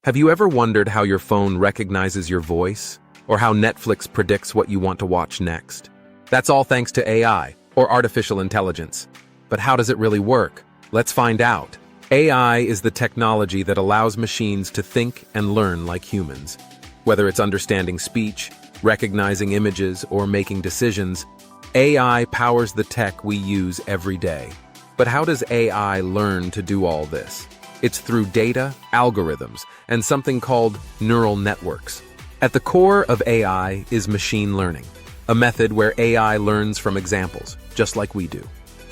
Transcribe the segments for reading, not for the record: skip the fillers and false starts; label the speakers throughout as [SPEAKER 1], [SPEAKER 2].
[SPEAKER 1] Have you ever wondered how your phone recognizes your voice? Or how Netflix predicts what you want to watch next? That's all thanks to AI, or artificial intelligence. But how does it really work? Let's find out. AI is the technology that allows machines to think and learn like humans. Whether it's understanding speech, recognizing images, or making decisions, AI powers the tech we use every day. But how does AI learn to do all this? It's through data, algorithms, and something called neural networks. At the core of AI is machine learning, a method where AI learns from examples, just like we do.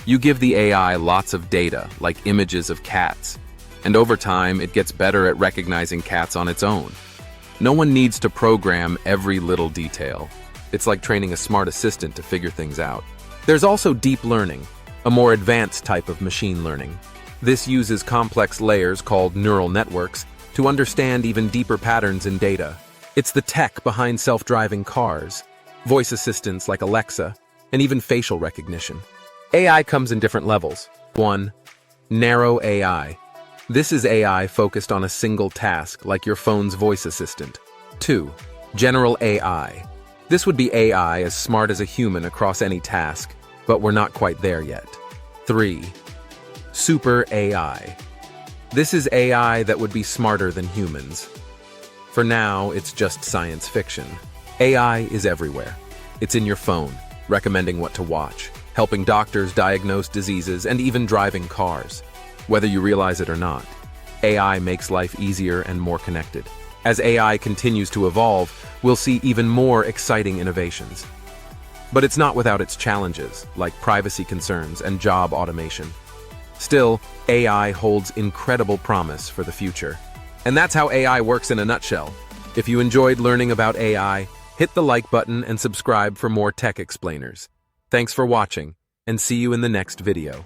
[SPEAKER 1] You give the AI lots of data, like images of cats, and over time it gets better at recognizing cats on its own. No one needs to program every little detail. It's like training a smart assistant to figure things out. There's also deep learning, a more advanced type of machine learning. This uses complex layers called neural networks to understand even deeper patterns in data. It's the tech behind self-driving cars, voice assistants like Alexa, and even facial recognition. AI comes in different levels. 1. Narrow AI. This is AI focused on a single task, like your phone's voice assistant. 2. General AI. This would be AI as smart as a human across any task, but we're not quite there yet. 3. Super AI. This is AI that would be smarter than humans. For now, it's just science fiction. AI is everywhere. It's in your phone, recommending what to watch, helping doctors diagnose diseases, and even driving cars. Whether you realize it or not, AI makes life easier and more connected. As AI continues to evolve, we'll see even more exciting innovations. But it's not without its challenges, like privacy concerns and job automation. Still, AI holds incredible promise for the future. And that's how AI works in a nutshell. If you enjoyed learning about AI, hit the like button and subscribe for more tech explainers. Thanks for watching, and see you in the next video.